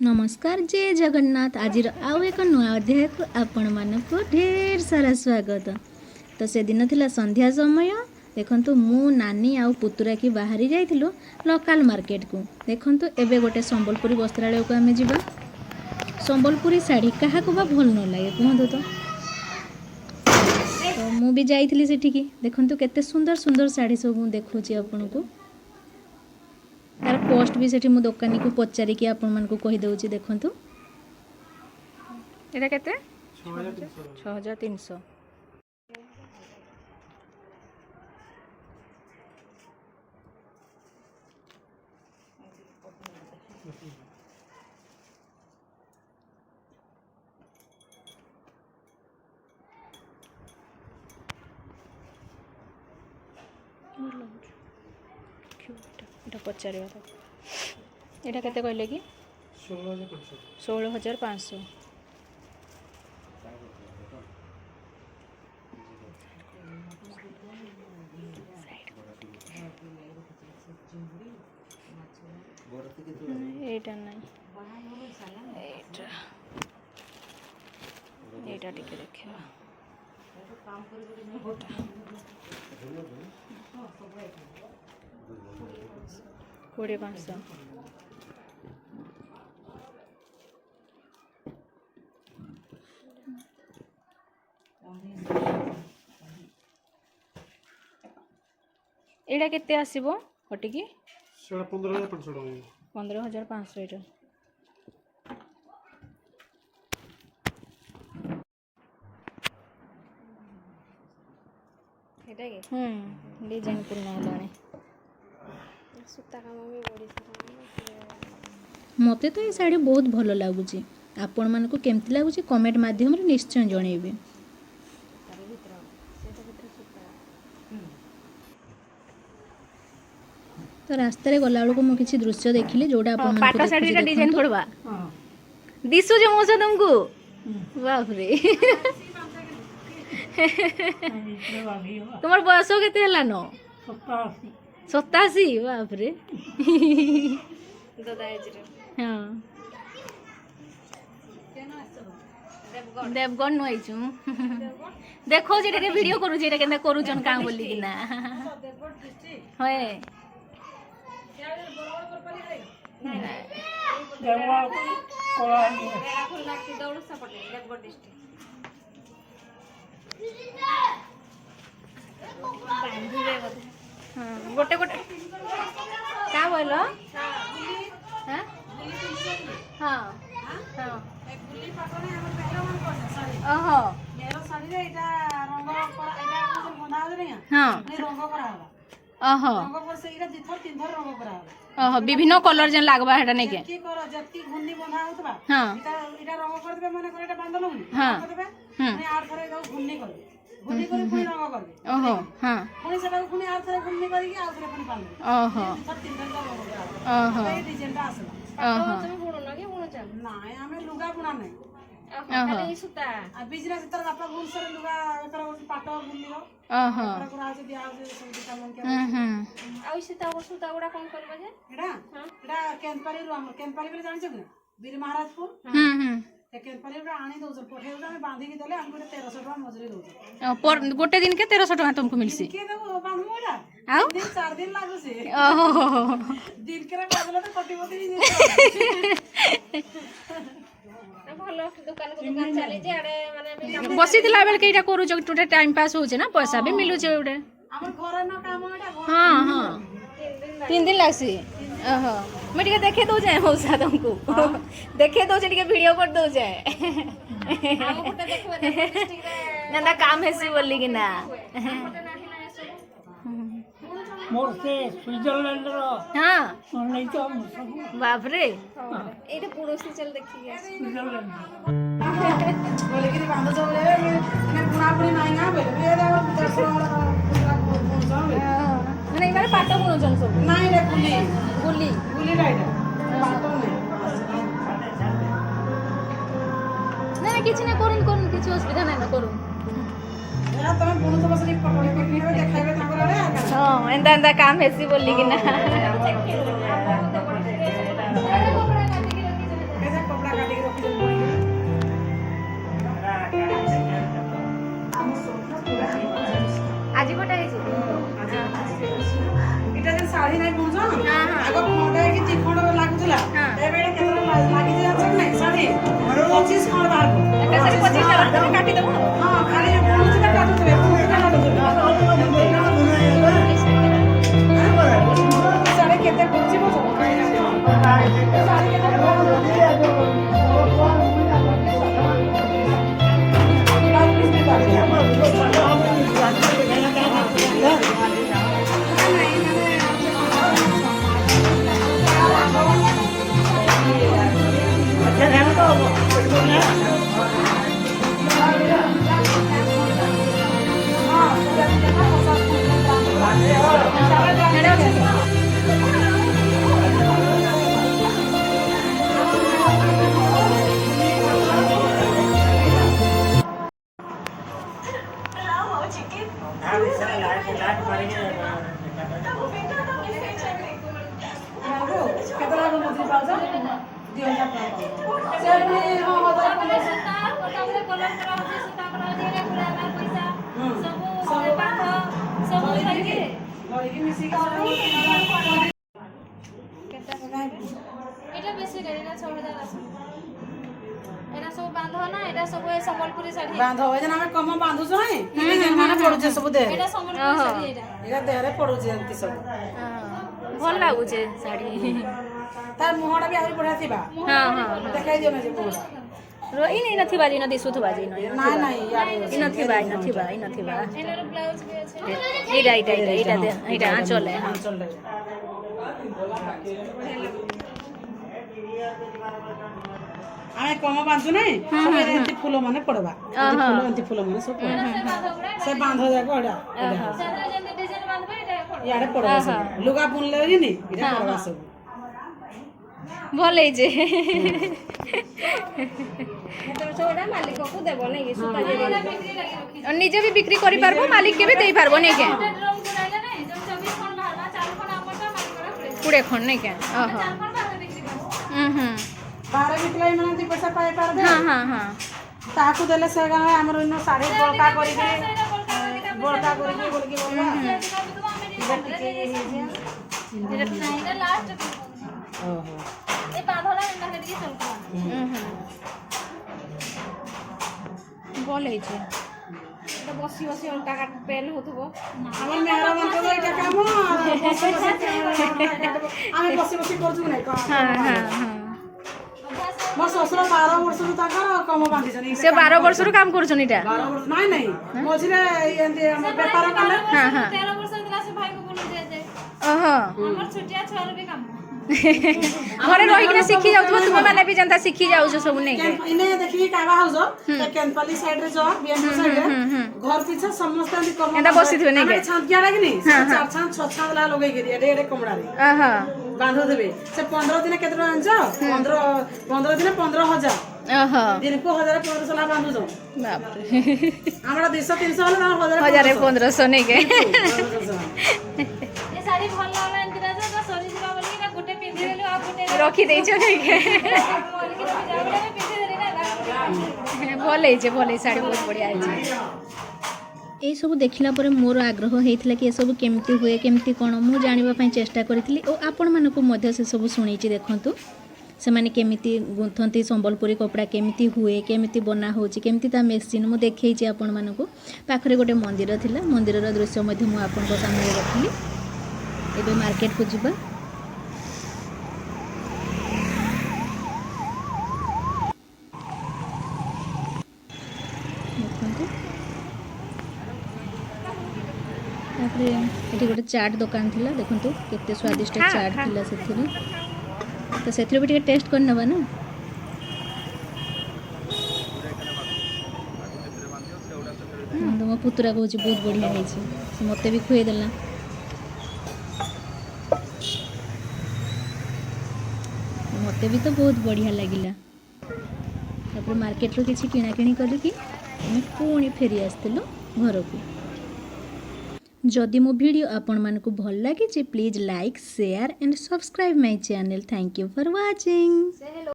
नमस्कार जय जगन्नाथ। आज आउ एक नुआ अध्याय को आपण मानक ढेर सारा स्वागत। तो से दिन थिला संध्या समय देखंतु मु नानी आउ पुतुरा की बाहरी जाइथिलु लोकल मार्केट को। देखंतु एबे गोटे संबलपुरी वस्त्रालय को आमे जिबा। संबलपुरी साड़ी काहा को बा भल न लागे कहंतु तो मु भी जाइथिली सेठी की। देखंतु केते सुंदर सुंदर साड़ी सब मु देखुची आपन को। तार कॉस्ट भी सेठी मु दुकानी को पचारि कि आपन मन को कहि दउची। देखंतु एटा केते 6300। এটা পଚାରିବା ତ ଏଇଟା କେତେ କହିଲେ କି 16500। এইটা নাই এইটা এইটা ଟିକେ ଦେଖିବା। 2500। एटा केते आसीबो हटिकी 15500 टका। 15500 एटा एटा के डिजाइन पूर्ण होलाने। सूता काम भी बड़ी मते तो ये साड़ी बहुत भल लगुच। आपण मन को केमती लगुच कमेंट माध्यम रे निश्चय जणेबे। तो रास्ता रे गला बेलू मु किछि दृश्य देखिले जोडा आपण मन को पाटा साड़ी का डिजाइन पड़वा दिसु जे मोसा तुमको। बाप रे तुम्हार बयस केते हला न 87। बाप रे दादा एज रे। हां देवगन नो आइछु देखो जेटा के वीडियो करू जेटा केना करू जन का बोली कि ना होय देवगन कोला फुल लागती दौड़ सपट देवगन डिस्ट्रिक्ट गोटे गोटे क्या बोलो। हाँ हाँ हाँ ओहो हाँ ओहो विभिन्न कलर जन लागबा हेटा नै के हाँ हाँ घुन्नी करी पुनी रंग करबे। ओहो हां पुनी सेटा पुनी आर थरे घुन्नी करी कि आर थरे पुनी पाल। ओहो तीन दिन का रंग। ओहो ए डिजाइन ता आसला। ओहो तुम बुनो ना कि बुनो चाल नाय हमें लुगा बुना नै। ओहो खाली सुता आ बिजनेस तर बापा गुण सर लुगा एकर पाटो बुनिलो। ओहो एकर आज दिया आज सब दिता मन के। आ सुता सुता गुडा कोन करबे जे एडा एडा केनपारी रो हम केनपारी बेले जानि छ वीर महाराजपुर केनपारी रो आनी दो पठे हम बांधी के देले हम 1300 टका मजूरी दो पर गोटे दिन के 1300 टका तुमको मिलसी के दो बांधमो एडा आउ दिन 4 दिन लागो से। ओहो दिन के बादला तो कोटिपति भलो दुकान को दुकान चले जे आडे माने बसी दिला बेल के एटा करू जो टोटे टाइम पास हो छे ना पैसा भी मिलु छे उडे हमर घर न काम एटा। हां हां 3 दिन लागसी। ओहो मैं टिके देखे दो जाए मौसा तुमको देखे दो टिके वीडियो कर दो जाए हम गोटे देखबे डिस्ट्रिक्ट रे ना काम हेसी बोली कि ना मोर से स्विट्जरलैंड रो। हां नहीं तो बाप रे एटा पुरुष चल देखि स्विट्जरलैंड बोले कि बांधो जो रे ने पुना पुनी नाही ना बेले ए माने इबारे पाटो बुनो जन सब नाही रे गुली गुली गुली राइडर पाटो नहीं ना किछि ना करून करून किछि असुविधा नाही ना करून या तमे बुनो तो बस पटोली पटनी देखाइबे ताकर रे। हां एंदा एंदा काम हेसी बोली कि ना ଆଜି ଖଣ୍ଡ ଲାଗୁଥିଲା ଏବେ କେତେ ଲାଗିଛି ଜାଣିଛ କି ନାହିଁ ଶାଢ଼ୀ 25 ଖଣ୍ଡ ବାହାରକୁ ଏକାସାରି 25 ଟା କାଟିଦେବ। ହଁ ଖାଲି ପୁଣିଟା କାଟୁଥିବେ ଶାଢ଼ୀ କେତେ ବୁଝିବ बांध हो जन हम कम बांधु छ नै डिजाइन माने पडुछ सब देह एटा संबलपुरी साड़ी एटा देह रे पडुछ एंती सब भल लागु छे साड़ी तार मुहडा भी आरी बढ़िया थिबा हां हां देखाई दियो ना जे मुहडा रोई नहीं नथिबा जी न दिसुथबा जी न नाही नाही यार इ नथिबा एनर ब्लाउज भी আছে एटा दे एटा आंचल है आंचल रे आमे कम बांधु नै सब एंती फूल माने पड़बा एंती फूल माने सब से बांधो जाको एडा सादरा जंदे डिजाइन बांधबे एटा याडे पड़बा सब लुगा बुनले कि नि एटा पड़बा सब भलै जे छोड़ा मालिक को देबो नै कि सुका जे और निजे भी बिक्री करि पारबो मालिक के भी देई पारबो नै के 24 खंड बाहर 4 खंड हमर मालिक पूरे खंड नै के 4 खंड बाहर बिक्री कर बाहर बिकलाई माने 2 पैसा पाए पारबे हां ताकू देले से गावे हमर इनो साड़ी बड़का करी के बोलबा एटा लास्ट ओहो ए बांधला एंदा के चल बोलै छै एटा बसी बसी अंटा काट पेन होतबो हमर मेहरा मन को एटा काम आमे बसी बसी करजु नै का हां मो ससुर 12 वर्ष रु ताकर कम बांधी छनी से 12 वर्ष रु काम करू छनी 12 वर्ष नाही नाही मोझिरे एंती हम व्यापार कले 13 वर्ष दिला से भाई को बोलू जे ओहो हमर छोटिया छोरा भी काम घरे रही कि सीखी जाउथबो तुम माने भी जनता सीखी जाउ छ सब नै इने देखि काबा हाउस केनपली साइड रे जो बीएमपी साइड रे घर पीछे समस्त एंती कम एंदा बसी थबे नै के छांत क्या लागिनी 4 छांत 6 छांत ला लगै गेरी एडे एडे कमड़ा रे आहा बांधो देबे से 15 दिन केते आंछ 15 दिन 15000 आहा दिन को 1500 ला बांधु जो बाप रे हमरा 200 300 वाला 1500 नै के ए साड़ी भल लागला एंतरा जो सरी जीवा बोली ना गुटे पिंधि देलु आ गुटे रखी देइ छ नै के बोली कि जाबे पिंधि देली ना भले साड़ी बहुत बढ़िया है ये सब देखला पर मोर आग्रह होता कि सब केमती हुए केमती कौन मु जानापी चेष्टा करी और आपण मानक से सब शुणी देखु से मैंने केमिति गुंथती संबलपुरी कपड़ा केमिति हुए केमिति बना होची केमिति ता मेसिन मु देखैछि आपण मानक पाखरे गोटे मंदिर थिला मंदिर दृश्य मध्य मु आपण को सामने रखली एबे मार्केट को जिबा ये गोटे चाट दुकान थिला देखंतु केते स्वादिष्ट चाट थिला सेथिरे तो सेथिरे भी टेस्ट कर नबा ना तो मो पुतरा कहूँ बहुत बढ़िया है मत भी खुए देला मत भी तो बहुत बढ़िया लगिला तापर मार्केट रो किछि किना किणी करके पुणी फेरी आसथिलु घर को जदि मो वीडियो आपण मानकु भल लागे please like share and subscribe my channel thank you for watching.